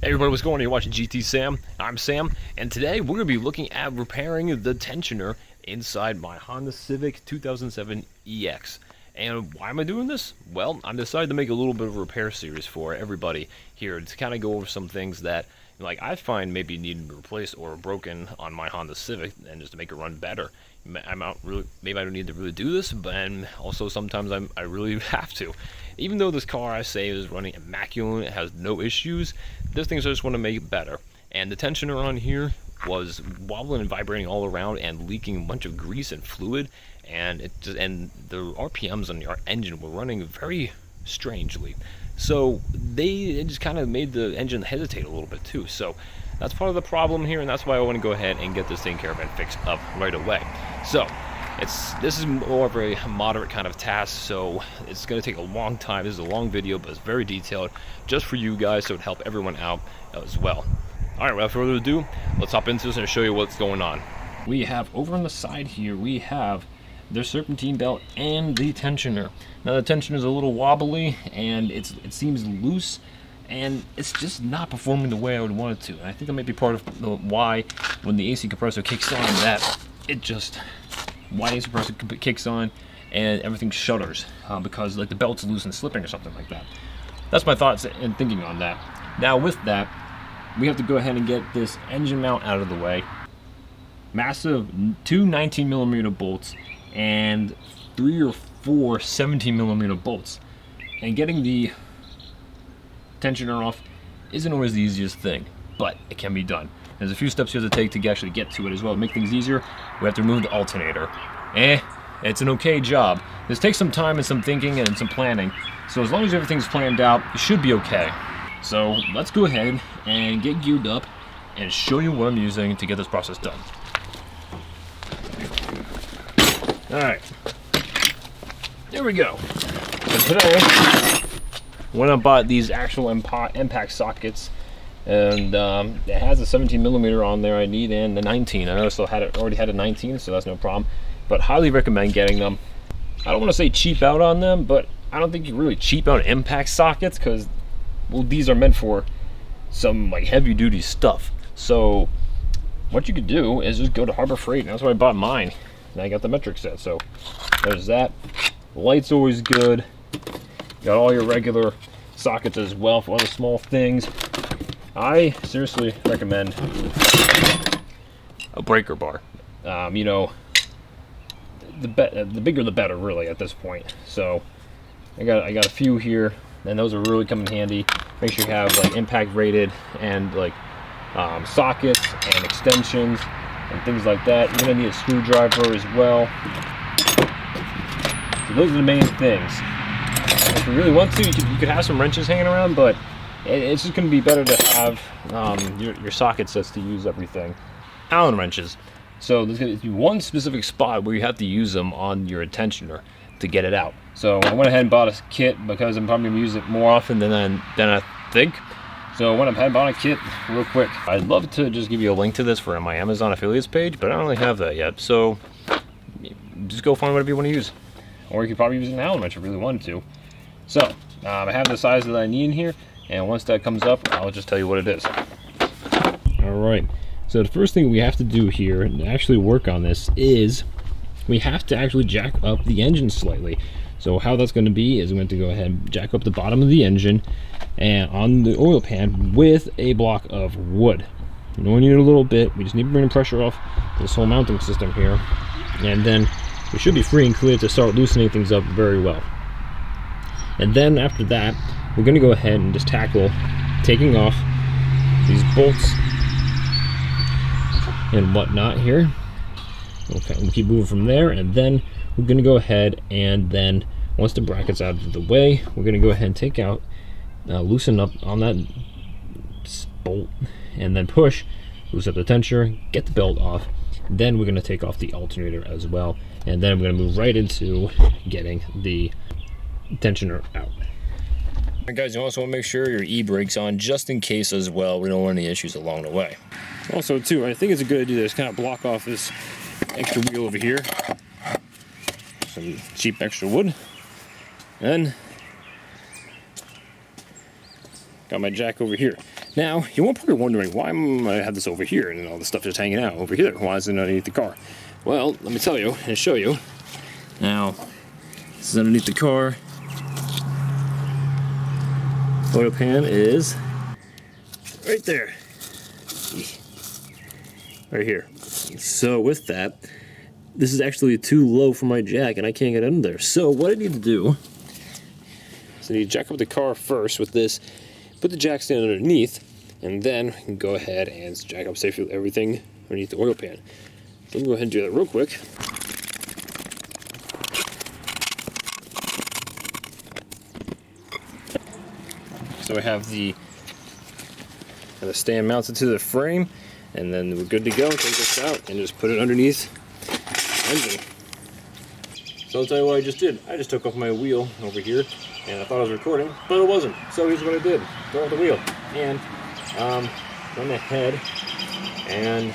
Hey everybody, what's going on? You're watching GT Sam. I'm Sam, and today we're going to be looking at repairing the tensioner inside my Honda Civic 2007 EX. And why am I doing this? Well, I decided to make a little bit of a repair series for everybody here to kind of go over some things that, like, I find maybe need to be replaced or broken on my Honda Civic, and just to make it run better. I'm not really, maybe I don't need to really do this, but and also sometimes I really have to. Even though this car I say is running immaculate, it has no issues, there's things I just want to make better. And the tensioner on here was wobbling and vibrating all around and leaking a bunch of grease and fluid, and the RPMs on the engine were running very strangely. So it just kind of made the engine hesitate a little bit too. So that's part of the problem here, and that's why I want to go ahead and get this taken care of and fixed up right away. So this is more of a moderate kind of task, so it's going to take a long time. This is a long video, but it's very detailed, just for you guys, so it'll help everyone out as well. Alright, without further ado, let's hop into this and show you what's going on. We have, over on the side here, we have the serpentine belt and the tensioner. Now the tensioner is a little wobbly, and it seems loose, and it's just not performing the way I would want it to. And I think that might be part of why, when the AC compressor kicks on, why the AC compressor kicks on and everything shudders, because like the belt's loose and slipping or something like that. That's my thoughts and thinking on that. Now with that, we have to go ahead and get this engine mount out of the way. Massive two 19mm bolts and 3 or 4 17mm bolts. And getting the tensioner off isn't always the easiest thing, but it can be done. There's a few steps you have to take to actually get to it as well. To make things easier, we have to remove the alternator. It's an okay job. This takes some time and some thinking and some planning, so as long as everything's planned out, it should be okay. So let's go ahead and get geared up and show you what I'm using to get this process done. Alright, there we go. So today, when I bought these actual impact sockets, and it has a 17mm on there I need, and the 19. I also already had a 19, so that's no problem. But highly recommend getting them. I don't want to say cheap out on them, but I don't think you really cheap out impact sockets, because, well, these are meant for some like heavy duty stuff. So what you could do is just go to Harbor Freight, and that's where I bought mine. And I got the metric set, so there's that. The light's always good. Got all your regular sockets as well for other small things. I seriously recommend a breaker bar. You know, the bigger the better, really, at this point. So I got a few here, and those are really come in handy. Make sure you have like impact rated and like sockets and extensions and things like that. You're gonna need a screwdriver as well. So those are the main things. If you really want to, you could have some wrenches hanging around, but it's just going to be better to have your socket sets to use everything. Allen wrenches. So there's going to be one specific spot where you have to use them on your tensioner to get it out. So I went ahead and bought a kit because I'm probably going to use it more often than I think. So I went ahead and bought a kit real quick. I'd love to just give you a link to this for my Amazon affiliates page, but I don't really have that yet. So just go find whatever you want to use. Or you could probably use an Allen wrench if you really wanted to. So I have the size that I need in here. And once that comes up, I'll just tell you what it is. Alright, so the first thing we have to do here and actually work on this is we have to actually jack up the engine slightly. So how that's going to be is I'm going to go ahead and jack up the bottom of the engine and on the oil pan with a block of wood. We only need it a little bit. We just need to bring the pressure off this whole mounting system here. And then we should be free and clear to start loosening things up very well. And then after that, we're going to go ahead and just tackle taking off these bolts and whatnot here. Okay, we'll keep moving from there, and then we're going to go ahead and then once the bracket's out of the way, we're going to go ahead and take out, loosen up on that bolt, and then push, loosen up the tensioner, get the belt off. Then we're going to take off the alternator as well, and then we're going to move right into getting the tensioner out. Alright guys, you also want to make sure your e-brake's on just in case as well. We don't want any issues along the way. Also too, I think it's a good idea to just kind of block off this extra wheel over here. Some cheap extra wood. And got my jack over here. Now, you're probably wondering why I have this over here and all the stuff just hanging out over here. Why is it underneath the car? Well, let me tell you and show you. Now, this is underneath the car. Oil pan is right there. Right here. So with that, this is actually too low for my jack and I can't get under there. So what I need to do is I need to jack up the car first with this, put the jack stand underneath, and then I can go ahead and jack up safely everything underneath the oil pan. So let me go ahead and do that real quick. So I have the stand mounted to the frame, and then we're good to go. Take this out and just put it underneath the engine. So I'll tell you what I just did. I just took off my wheel over here, and I thought I was recording, but it wasn't. So here's what I did. Throw out the wheel, and went ahead, and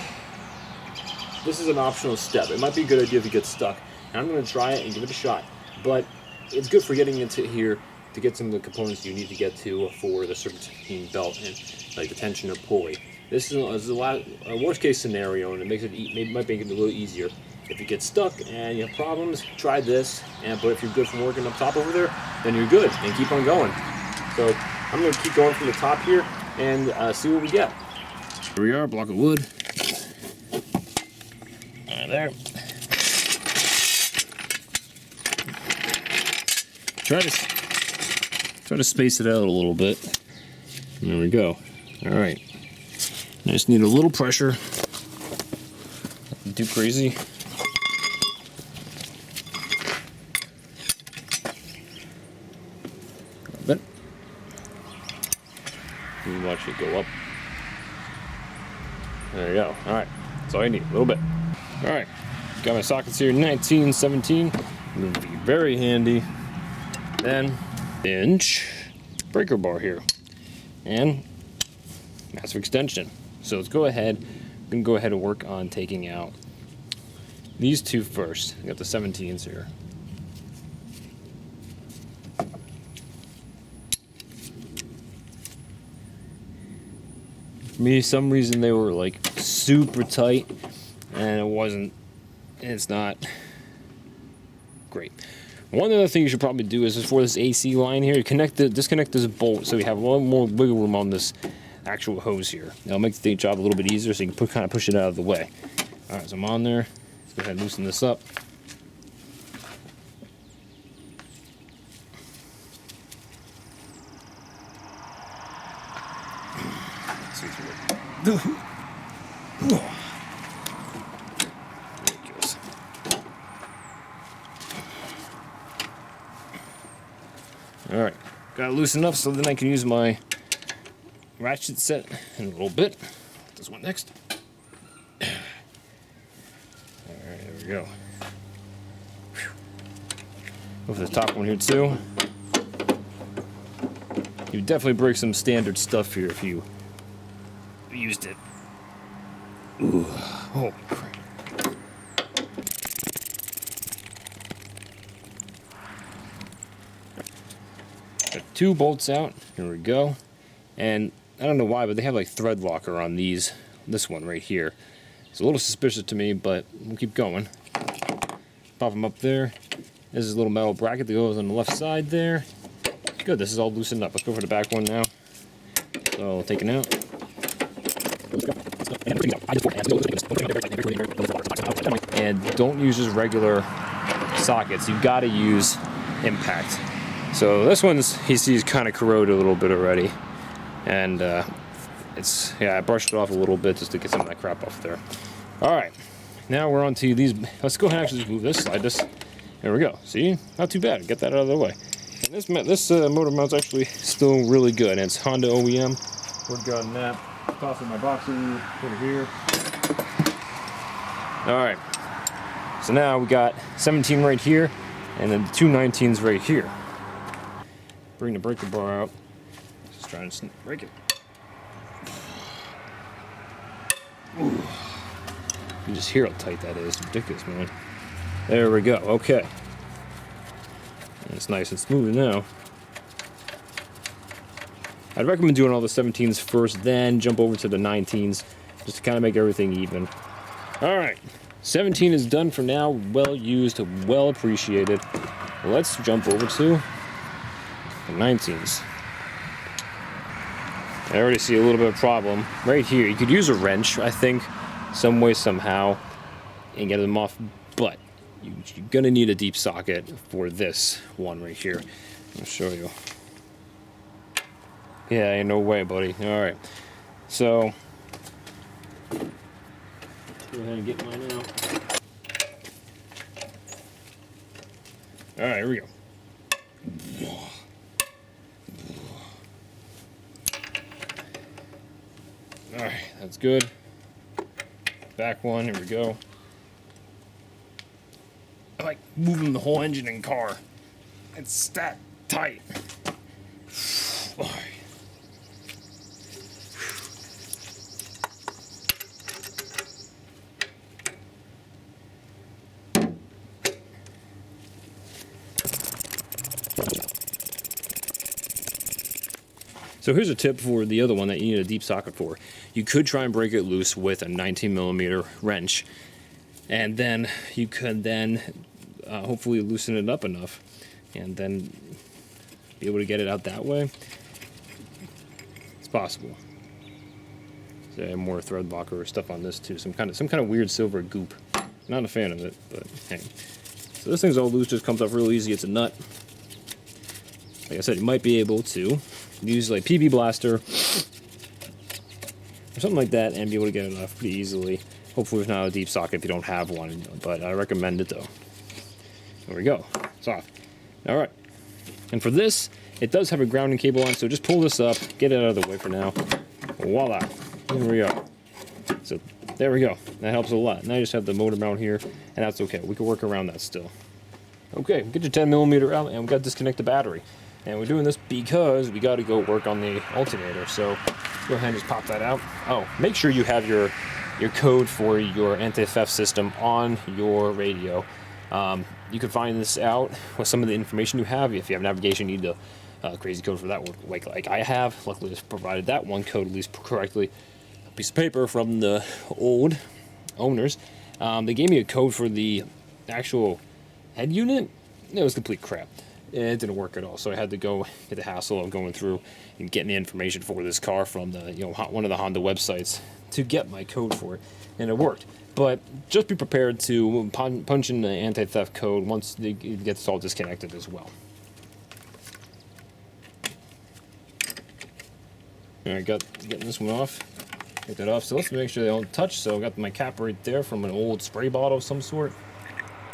this is an optional step. It might be a good idea if you get stuck. And I'm going to try it and give it a shot, but it's good for getting into here to get some of the components you need to get to for the serpentine belt and like the tensioner pulley. This is a worst case scenario, and it makes it might make it a little easier. If you get stuck and you have problems, try this. But if you're good from working up top over there, then you're good and keep on going. So I'm going to keep going from the top here and see what we get. Here we are, block of wood. There. Try to space it out a little bit. There we go. All right. I just need a little pressure. Nothing too crazy. A bit. And watch it go up. There you go. All right. That's all I need. A little bit. All right. Got my sockets here. 19, 17. It'll be very handy. Then inch breaker bar here and massive extension. So let's go ahead. I'm gonna go ahead and work on taking out these two first. I got the 17s here. For me, some reason they were like super tight, and it wasn't. It's not great. One other thing you should probably do is for this AC line here, disconnect this bolt so we have a little more wiggle room on this actual hose here. It'll make the job a little bit easier so you can kind of push it out of the way. All right, so I'm on there. Let's go ahead and loosen this up. Let's see if we can. All right, got it loosened up so then I can use my ratchet set in a little bit. This one next. All right, there we go. Go for the top one here too. You definitely break some standard stuff here if you used it. Ooh, oh crap. Got two bolts out. Here we go. And I don't know why, but they have like thread locker on these. This one right here. It's a little suspicious to me, but we'll keep going. Pop them up there. This is a little metal bracket that goes on the left side there. Good, this is all loosened up. Let's go for the back one now. So, taken out. And don't use just regular sockets. You've got to use impact. So this one's, he sees kind of corroded a little bit already. And I brushed it off a little bit just to get some of that crap off there. All right, now we're on to these. Let's go ahead and actually move this, slide this. There we go. See, not too bad. Get that out of the way. And this motor mount's actually still really good. And it's Honda OEM. We've got that. Toss in my boxes, put it here. All right. So now we got 17 right here, and then the two 19s right here. Bring the breaker bar out. Just trying to break it. Ooh. You can just hear how tight that is. It's ridiculous, man. There we go. Okay. And it's nice and smooth now. I'd recommend doing all the 17s first, then jump over to the 19s, just to kind of make everything even. All right, 17 is done for now. Well used, well appreciated. Let's jump over to the 19s. I already see a little bit of problem right here. You could use a wrench, I think, some way, somehow, and get them off, but you're gonna need a deep socket for this one right here. I'll show you. Yeah, ain't no way, buddy. All right, so let's go ahead and get mine out. All right, here we go. All right, that's good. Back one, here we go. I like moving the whole engine and car. It's that tight. All right. So here's a tip for the other one that you need a deep socket for. You could try and break it loose with a 19mm wrench, and then you could then hopefully loosen it up enough, and then be able to get it out that way. It's possible. So I have more thread locker stuff on this too. Some kind of weird silver goop. Not a fan of it, but hey. So this thing's all loose, just comes off real easy. It's a nut. Like I said, you might be able to use like PB Blaster or something like that and be able to get it off pretty easily. Hopefully it's not a deep socket if you don't have one, but I recommend it though. There we go. It's off. All right. And for this, it does have a grounding cable on, so just pull this up, get it out of the way for now. Voila. Here we go. So there we go. That helps a lot. Now you just have the motor mount here, and that's okay. We can work around that still. Okay, get your 10mm out, and we got to disconnect the battery. And we're doing this because we got to go work on the alternator. So go ahead and just pop that out. Oh, make sure you have your code for your anti-theft system on your radio. You can find this out with some of the information you have. If you have navigation, you need the crazy code for that one, like I have. Luckily, it's provided that one code at least correctly. A piece of paper from the old owners. They gave me a code for the actual head unit. It was complete crap. It didn't work at all, so I had to go get the hassle of going through and getting the information for this car from the one of the Honda websites to get my code for it, and it worked. But just be prepared to punch in the anti-theft code once it gets all disconnected as well. All right, getting this one off. Get that off. So let's make sure they don't touch. So I got my cap right there from an old spray bottle of some sort,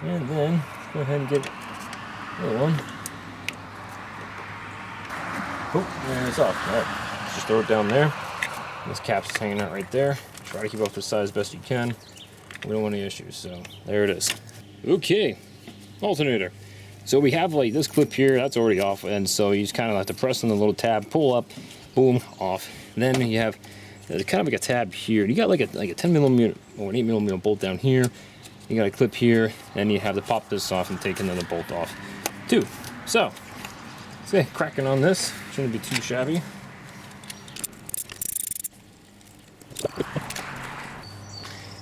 and then go ahead and get the other one. Oh, and it's off. All right, let's just throw it down there. This cap's hanging out right there. Try to keep up the size best you can. We don't want any issues, so there it is. Okay, alternator. So we have like this clip here, that's already off, and so you just kind of have to press on the little tab, pull up, boom, off. And then you have kind of like a tab here. You got like a 10mm or an 8mm bolt down here. You got a clip here, and you have to pop this off and take another bolt off too. So let's get cracking on this. Shouldn't be too shabby.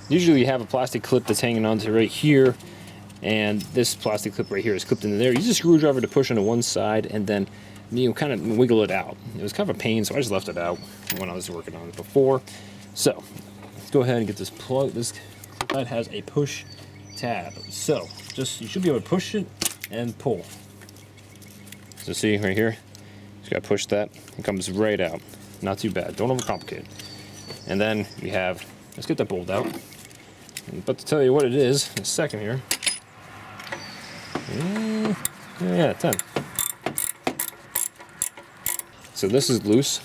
Usually you have a plastic clip that's hanging onto right here, and this plastic clip right here is clipped into there. Use a screwdriver to push onto one side, and then kind of wiggle it out. It was kind of a pain, so I just left it out when I was working on it before. So let's go ahead and get this plug. This side has a push tab, so you should be able to push it and pull. So see right here, just gotta push that. It comes right out. Not too bad. Don't overcomplicate it. And then we have. Let's get that bolt out. I'm about to tell you what it is in a second here. Yeah, 10. So this is loose.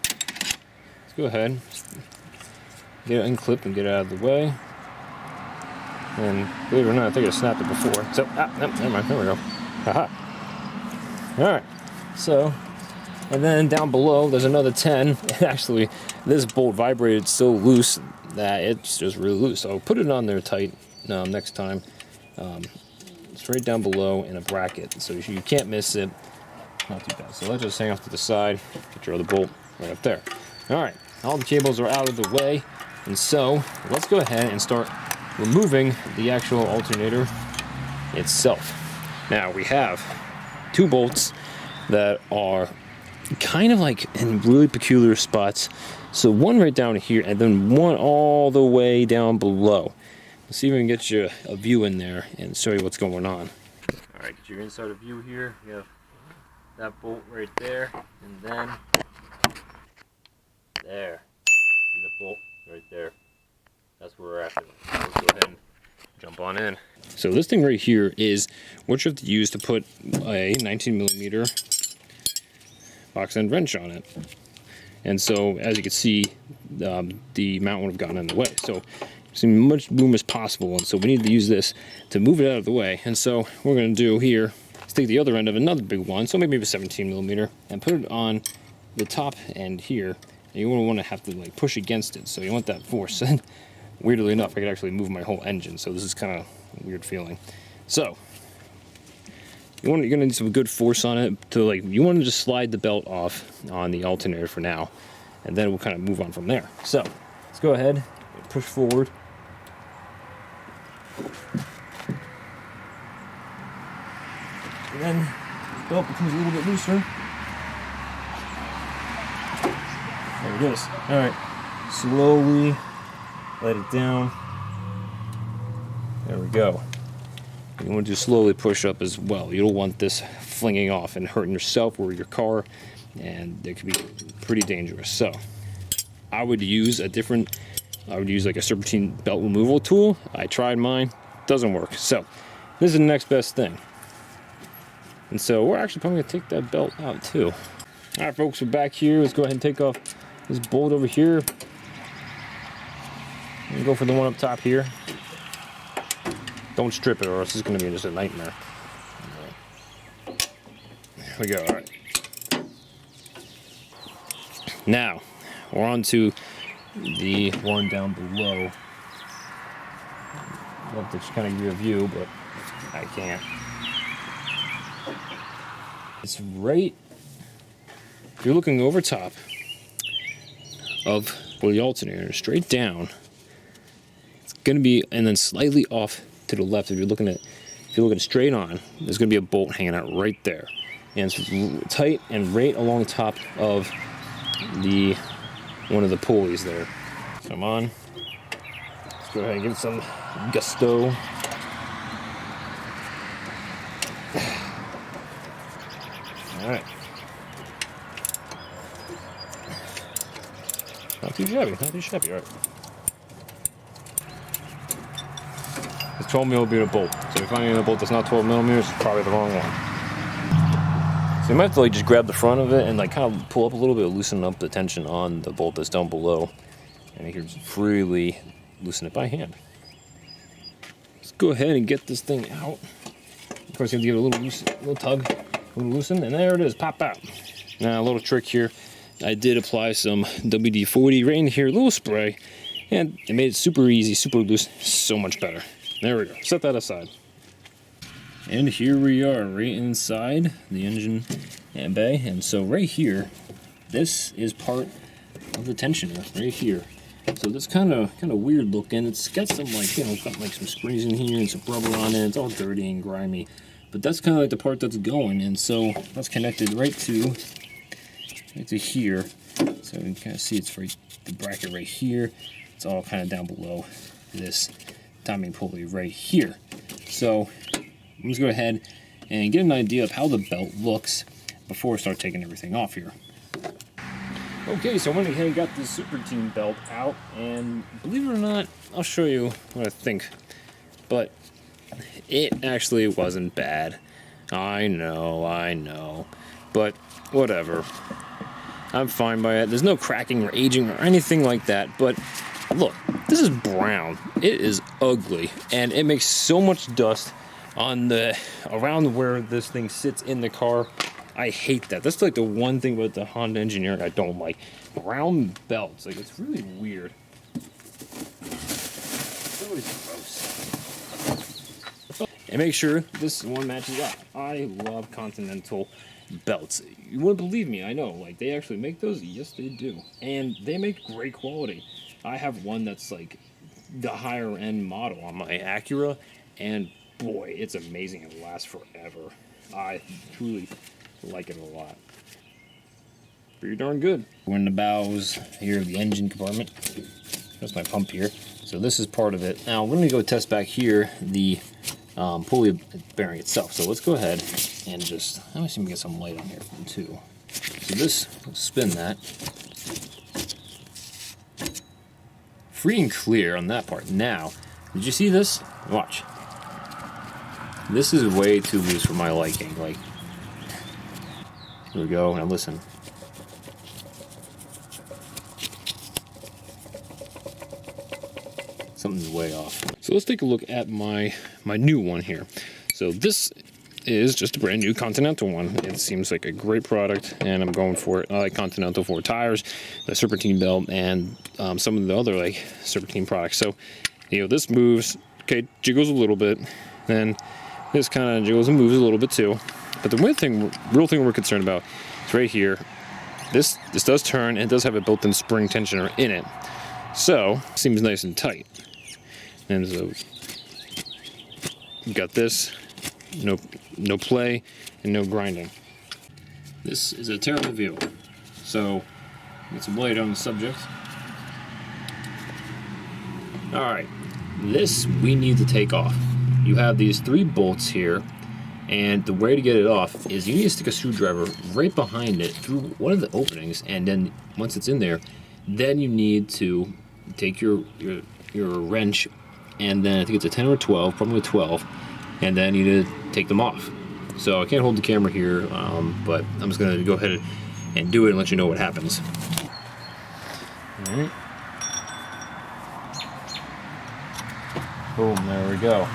Let's go ahead, get it unclipped and get it out of the way. And believe it or not, I think I snapped it before. So, no, never mind, there we go. Haha. Alright, so, and then down below, there's another 10. Actually, this bolt vibrated so loose that it's just really loose. So I'll put it on there tight next time. It's right down below in a bracket, so you can't miss it. not too bad. So let's just hang off to the side, get your other bolt right up there. All right, all the cables are out of the way, and so let's go ahead and start removing the actual alternator itself. Now we have 2 bolts that are kind of like in really peculiar spots. So one right down here, and then one all the way down below. Let's see if we can get you a view in there and show you what's going on. All right, get your inside view here. You have that bolt right there, and then there. See the bolt right there? That's where we're at. Let's go ahead and jump on in. So this thing right here is what you have to use to put a 19mm box end wrench on it. And so, as you can see, the mount would have gotten in the way. So, as much room as possible. And so, we need to use this to move it out of the way. And so, what we're going to do here is take the other end of another big one, so maybe a 17mm, and put it on the top end here. And you won't want to have to like push against it. So, you want that force. And weirdly enough, I could actually move my whole engine. So, this is kind of a weird feeling. So, you're going to need some good force on it to you want to just slide the belt off on the alternator for now, and then we'll kind of move on from there. So let's go ahead and push forward. And then the belt becomes a little bit looser. There it is. All right, slowly let it down. There we go. You want to slowly push up as well. You don't want this flinging off and hurting yourself or your car, and it could be pretty dangerous. So I would use like a serpentine belt removal tool. I tried mine, doesn't work. So this is the next best thing. And so we're actually probably gonna take that belt out too. All right, folks, we're back here. Let's go ahead and take off this bolt over here. And go for the one up top here. Don't strip it or else it's going to be just a nightmare. There we go, all right. Now, we're on to the one down below. I'd love to just kind of give you a view, but I can't. It's right, if you're looking over top of the alternator, straight down, it's going to be, and then slightly off to the left. If you're looking straight on, there's going to be a bolt hanging out right there, and it's tight and right along the top of one of the pulleys there. Come on, let's go ahead and give it some gusto. All right, not too shabby, not too shabby. All right. It's 12mm bolt. So if you find a bolt that's not 12mm, it's probably the wrong one. So you might have to just grab the front of it and kind of pull up a little bit, loosen up the tension on the bolt that's down below, and you can just freely loosen it by hand. Let's go ahead and get this thing out. Of course, you have to give it a little tug, a little loosen, and there it is, pop out. Now a little trick here. I did apply some WD-40 right in here, a little spray, and it made it super easy, super loose, so much better. There we go. Set that aside. And here we are, right inside the engine bay. And so right here, this is part of the tensioner right here. So that's kind of weird looking. It's got some got some springs in here and some rubber on it. It's all dirty and grimy. But that's kind of like the part that's going. And so that's connected right to here. So you can kind of see it's right, the bracket right here. It's all kind of down below this timing pulley right here. So let's go ahead and get an idea of how the belt looks before we start taking everything off here. Okay, so I went ahead and got this serpentine belt out, and believe it or not, I'll show you what I think. But it actually wasn't bad. I know, but whatever. I'm fine by it. There's no cracking or aging or anything like that, but look, this is brown. It is ugly, and it makes so much dust on around where this thing sits in the car. I hate that. That's like the one thing about the Honda engineering I don't like. Brown belts, it's really weird. It's always gross. And make sure this one matches up. I love Continental belts. You wouldn't believe me, I know. Like, they actually make those? Yes, they do. And they make great quality. I have one that's like the higher end model on my Acura, and boy, it's amazing. It lasts forever. I truly like it a lot. Pretty darn good. We're in the bows here of the engine compartment. That's my pump here. So this is part of it. Now we're gonna go test back here the pulley bearing itself. So let's go ahead and just, let me see if we can get some light on here from too. So this, let's spin that. Free and clear on that part. Now, did you see this? Watch. This is way too loose for my liking. Like, here we go. Now listen. Something's way off. So let's take a look at my new one here. So this is just a brand new Continental one. It seems like a great product, and I'm going for it. I like Continental for tires, the serpentine belt, and some of the other like serpentine products. So, you know, this moves, okay, jiggles a little bit, then this kind of jiggles and moves a little bit too. But the real thing we're concerned about is right here. This does turn, and it does have a built-in spring tensioner in it. So, seems nice and tight. And so, you got this, no play, and no grinding. This is a terrible view. So, get some light on the subject. Alright, this we need to take off. You have these 3 bolts here, and the way to get it off is you need to stick a screwdriver right behind it through one of the openings, and then once it's in there, then you need to take your wrench, and then I think it's a 10 or a 12, probably a 12, and then you need to take them off. So I can't hold the camera here, but I'm just going to go ahead and do it and let you know what happens. All right. Boom, there we go.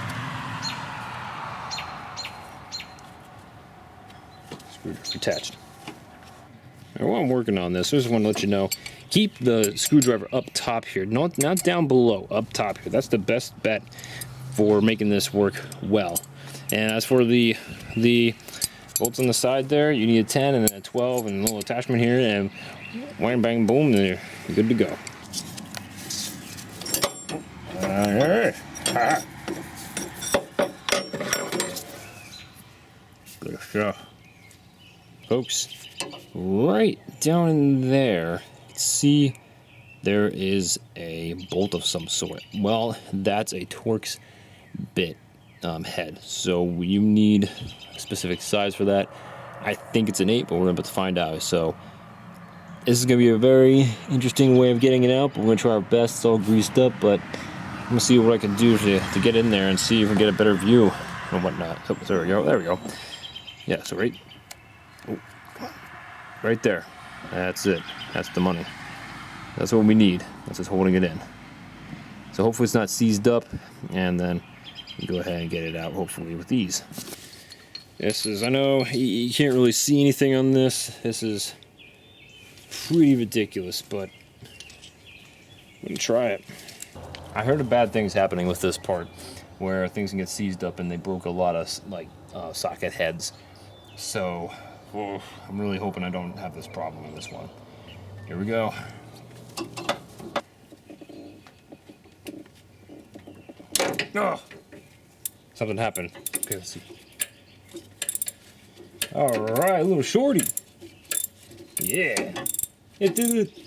Screwdriver attached. Now, while I'm working on this, I just want to let you know, keep the screwdriver up top here, not down below, up top here. That's the best bet for making this work well. And as for the bolts on the side there, you need a 10 and then a 12 and a little attachment here, and wham, bang, boom, and you're good to go. Alright. Good stuff. Folks, right down in there, see there is a bolt of some sort. Well, that's a Torx bit head. So you need a specific size for that. I think it's an 8, but we're about to find out. So this is going to be a very interesting way of getting it out. But we're going to try our best. It's all greased up, but I'm going to see what I can do to get in there and see if we can get a better view and whatnot. Oh, there we go. There we go. Yeah, so right there. That's it. That's the money. That's what we need. That's just holding it in. So hopefully it's not seized up, and then you go ahead and get it out, hopefully with ease. This is, I know you can't really see anything on this. This is pretty ridiculous, but I'm gonna try it. I heard of bad things happening with this part, where things can get seized up and they broke a lot of socket heads. So I'm really hoping I don't have this problem with this one. Here we go. Oh, something happened. Okay, let's see. All right, little shorty. Yeah, it did it.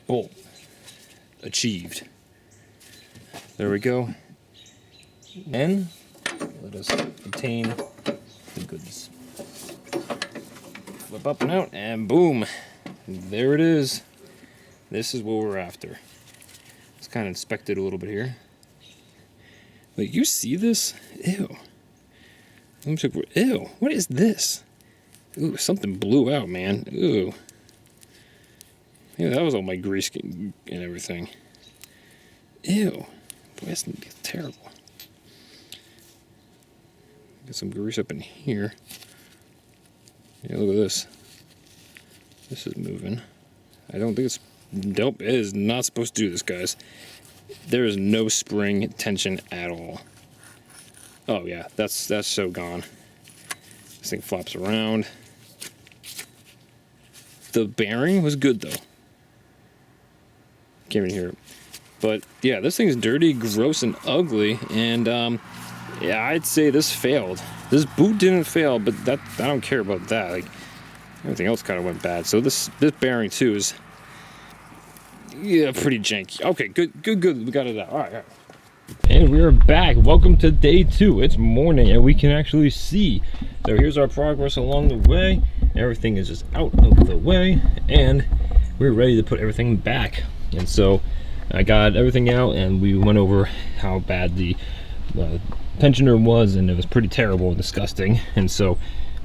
Bolt achieved. There we go. And let us obtain the goods. Flip up and out, and boom, there it is. This is what we're after. Let's kind of inspect it a little bit here. Like, you see this? Ew. Ew, what is this? Ooh, something blew out, man. Ooh. Yeah, that was all my grease and everything. Ew. Boy, that's terrible. Get some grease up in here. Yeah, look at this. This is moving. I don't think it's Nope, it is not supposed to do this, guys. There is no spring tension at all. Oh yeah, that's so gone. This thing flops around. The bearing was good though. Can't even hear it. But yeah, this thing's dirty, gross, and ugly. And yeah, I'd say this failed. This boot didn't fail, but I don't care about that. Like everything else kind of went bad. So this bearing too is pretty janky. Okay, good. We got it out. All right. And we're back. Welcome to day 2. It's morning and we can actually see. So here's our progress along the way. Everything is just out of the way and we're ready to put everything back. And so I got everything out and we went over how bad the tensioner was, and it was pretty terrible and disgusting. And so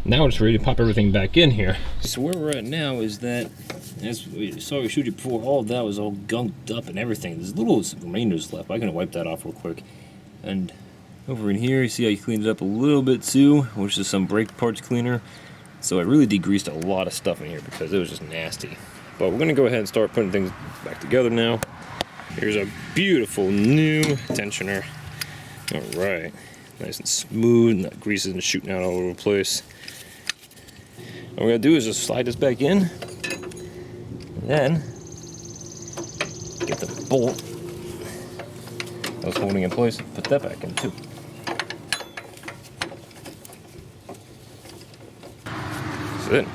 now it's ready to pop everything back in here. So where we're at now is that, as we showed you before, all of that was all gunked up and everything. There's little remainders left. I'm gonna wipe that off real quick. And over in here, you see how you cleaned it up a little bit too, which is some brake parts cleaner. So I really degreased a lot of stuff in here because it was just nasty. But we're gonna go ahead and start putting things back together now. Here's a beautiful new tensioner. All right, nice and smooth, and that grease isn't shooting out all over the place. All we gotta do is just slide this back in, and then get the bolt that was holding in place, put that back in too. That's it.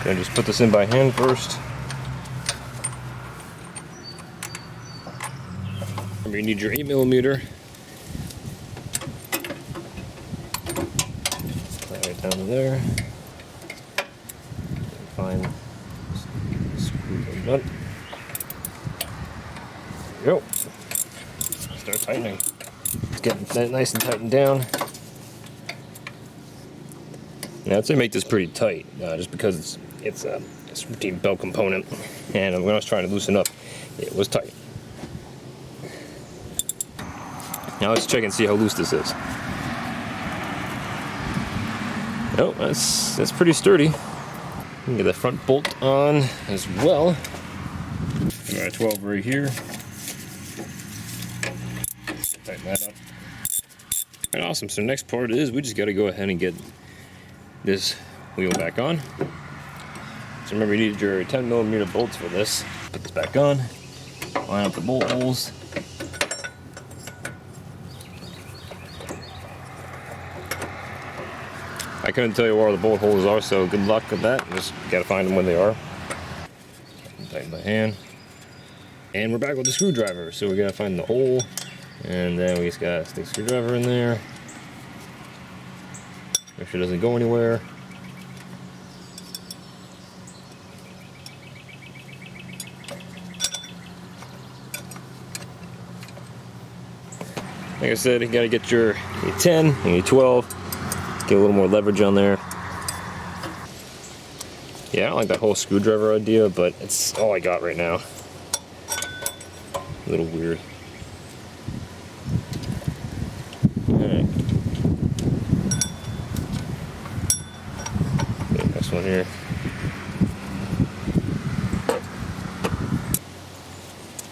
Gonna just put this in by hand first. Remember, you need your 8mm. Slide it down to there. Find screw the nut. There we go. Start tightening. It's getting that nice and tightened down. Now I'd say make this pretty tight, just because it's a serpentine belt component, and when I was trying to loosen up, it was tight. Now let's check and see how loose this is. Oh, that's pretty sturdy. You can get the front bolt on as well. Got a 12 right here. Tighten that up. Alright, awesome. So next part is we just got to go ahead and get this wheel back on. So remember, you need your 10mm bolts for this. Put this back on. Line up the bolt holes. I couldn't tell you where all the bolt holes are, so good luck with that. Just gotta find them when they are. Tighten by hand. And we're back with the screwdriver. So we gotta find the hole, and then we just gotta stick the screwdriver in there. Make sure it doesn't go anywhere. Like I said, you gotta get your 10 and your 12. Get a little more leverage on there. Yeah, I don't like that whole screwdriver idea, but it's all I got right now. A little weird. Alright. Next one here.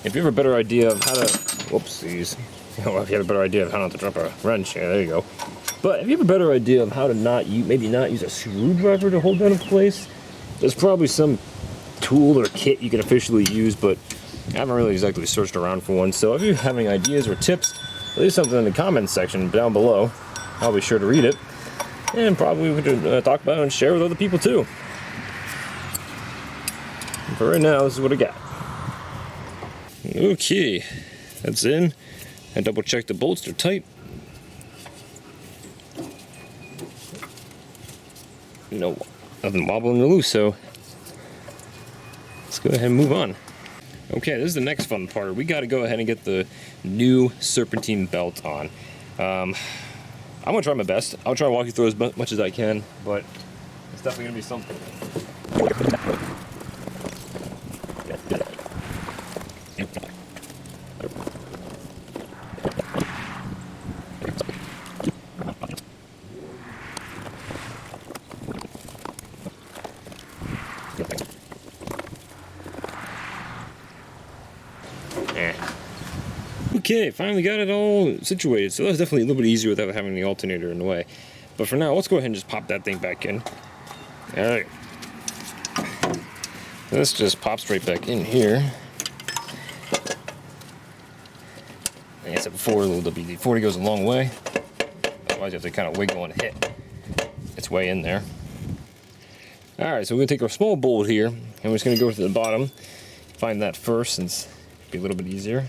If you have a better idea of how to, whoopsies. If you have a better idea of how not to drop a wrench, yeah, there you go. But if you have a better idea of how to maybe not use a screwdriver to hold that in place, there's probably some tool or kit you can officially use, but I haven't really exactly searched around for one. So if you have any ideas or tips, leave something in the comments section down below. I'll be sure to read it, and probably we could talk about it and share with other people too. But right now, this is what I got. Okay, that's in. I double checked the bolts, they're tight. No, nothing wobbling or loose, so let's go ahead and move on. Okay, this is the next fun part. We got to go ahead and get the new serpentine belt on. I'm gonna try my best. I'll try to walk you through as much as I can, but it's definitely gonna be something. Okay, finally got it all situated. So that's definitely a little bit easier without having the alternator in the way. But for now, let's go ahead and just pop that thing back in. Alright. This just pops right back in here. Except before the WD-40 goes a long way. Otherwise you have to kind of wiggle and hit its way in there. Alright, so we're going to take our small bolt here, and we're just going to go to the bottom. Find that first, since it'll be a little bit easier.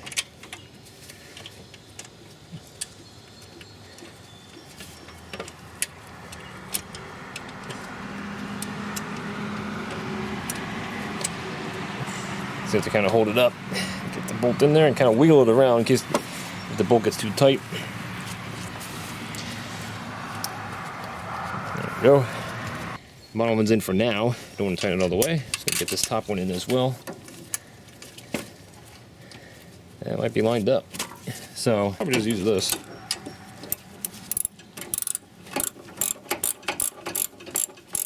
So you have to kind of hold it up, get the bolt in there, and kind of wiggle it around in case the bolt gets too tight. There we go. Bottom one's in for now. Don't want to tighten it all the way. Just gonna get this top one in as well. And it might be lined up. So probably just use this.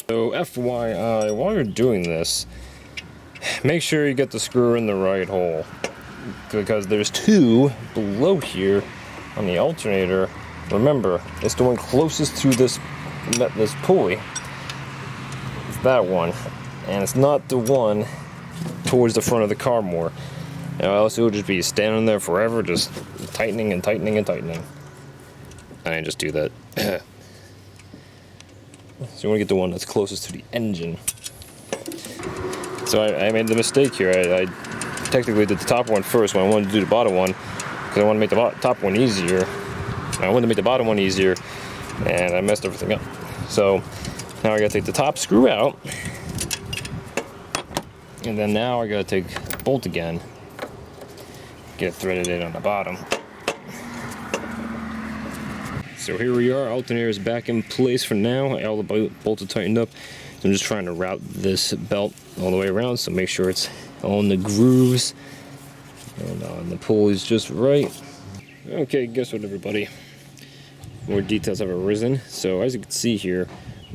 So FYI, while you're doing this, make sure you get the screw in the right hole, because there's two below here on the alternator. Remember, it's the one closest to this pulley. It's that one, and it's not the one towards the front of the car more. Else it will just be standing there forever, just tightening and tightening and tightening. I didn't just do that. So you want to get the one that's closest to the engine. So I made the mistake here. I technically did the top one first when I wanted to do the bottom one, because I wanted to make the top one easier. I wanted to make the bottom one easier, and I messed everything up. So now I gotta take the top screw out, and then now I gotta take the bolt again, get it threaded in on the bottom. So here we are, alternator is back in place for now. All the bolts are tightened up. So I'm just trying to route this belt all the way around, so make sure it's on the grooves and the pulley's just right. Okay, guess what, everybody? More details have arisen. So as you can see here,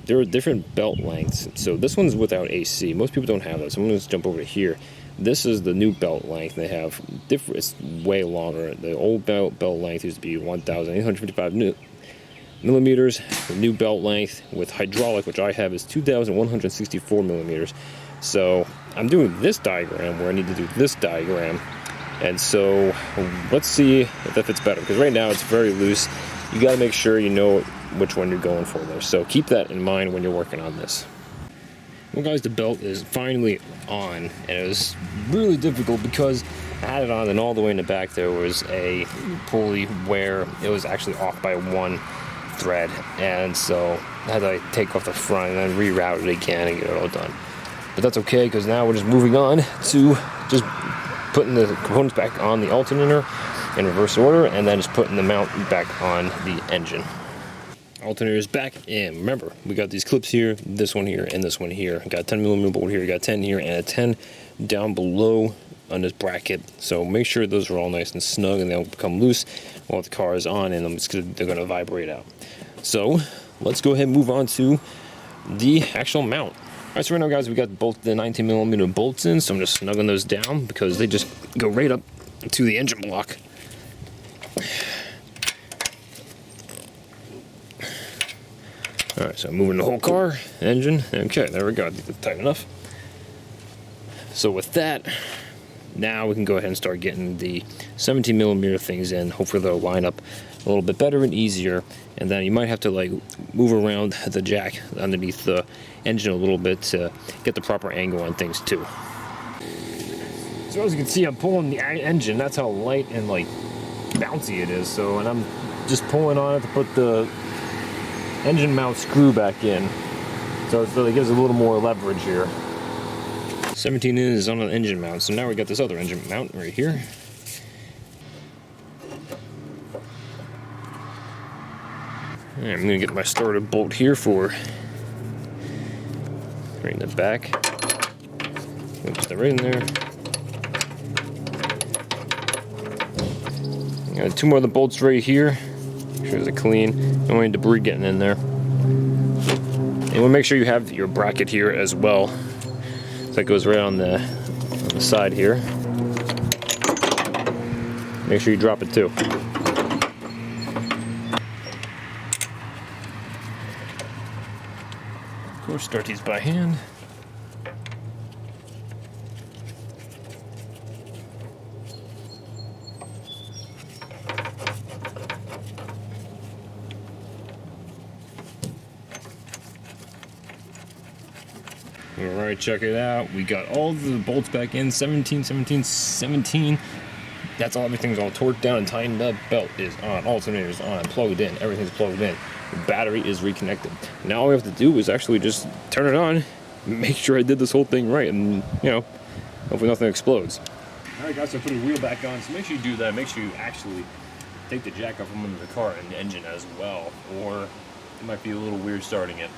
there are different belt lengths. So this one's without AC. Most people don't have that, so I'm going to jump over to here. This is the new belt length. They have different. It's way longer. The old belt length used to be 1,855 millimeters. The new belt length with hydraulic, which I have, is 2,164 millimeters. So I'm doing this diagram where I need to do this diagram, and so let's see if that fits better, because right now it's very loose. You got to make sure you know which one you're going for there, so keep that in mind when you're working on this. Well guys, the belt is finally on, and it was really difficult because I had it on and all the way in the back there was a pulley where it was actually off by one thread, and so I had to take off the front and then reroute it again and get it all done. But that's okay, because now we're just moving on to just putting the components back on the alternator in reverse order, and then just putting the mount back on the engine. Alternator is back in. Remember, we got these clips here, this one here, and this one here. Got a 10 millimeter bolt here, got 10 here, and a 10 down below on this bracket. So make sure those are all nice and snug and they don't become loose while the car is on, and they're going to vibrate out. So let's go ahead and move on to the actual mount. Alright, so right now guys, we got both the 19 millimeter bolts in, so I'm just snugging those down because they just go right up to the engine block. Alright, so I'm moving the whole car, engine. Okay, there we go, tight enough. So with that, now we can go ahead and start getting the 17 millimeter things in. Hopefully they'll line up a little bit better and easier. And then you might have to like move around the jack underneath the engine a little bit to get the proper angle on things too. So as you can see, I'm pulling the engine. That's how light and like bouncy it is. So, and I'm just pulling on it to put the engine mount screw back in. So it really gives a little more leverage here. 17 is on the engine mount, so now we got this other engine mount right here. And I'm gonna get my starter bolt here for right in the back. Put that right in there. Got two more of the bolts right here. Make sure they're clean. No any debris getting in there. And we'll make sure you have your bracket here as well. So that goes right on the side here. make sure you drop it too. Of course, start these by hand. Alright, check it out. We got all the bolts back in. 17, 17, 17. That's all. Everything's all torqued down and tightened up. Belt is on. Alternator's on. Plugged in. Everything's plugged in. The battery is reconnected. Now all we have to do is actually just turn it on. Make sure I did this whole thing right. And, you know, hopefully nothing explodes. Alright guys, so I put the wheel back on. So make sure you do that. Make sure you actually take the jack off from under the car and the engine as well. Or it might be a little weird starting it.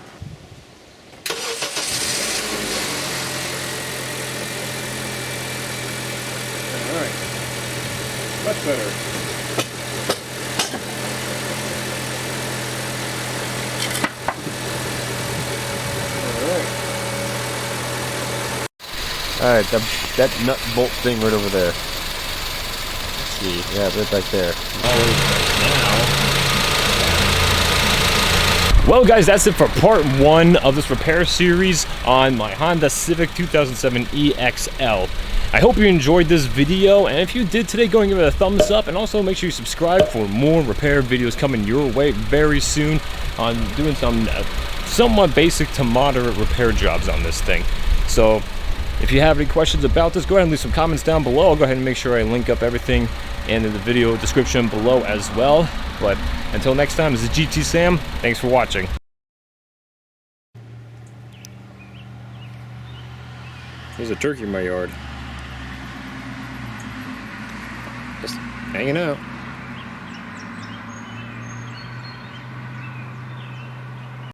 Alright, much better. Alright, that nut bolt thing right over there. Let's see, yeah, right back there. Well guys, that's it for part 1 of this repair series on my Honda Civic 2007 EXL. I hope you enjoyed this video, and if you did today, go and give it a thumbs up, and also make sure you subscribe for more repair videos coming your way very soon on doing some somewhat basic to moderate repair jobs on this thing. So if you have any questions about this, go ahead and leave some comments down below. I'll go ahead and make sure I link up everything in the video description below as well. But until next time, this is GT Sam. Thanks for watching. There's a turkey in my yard. Just hanging out.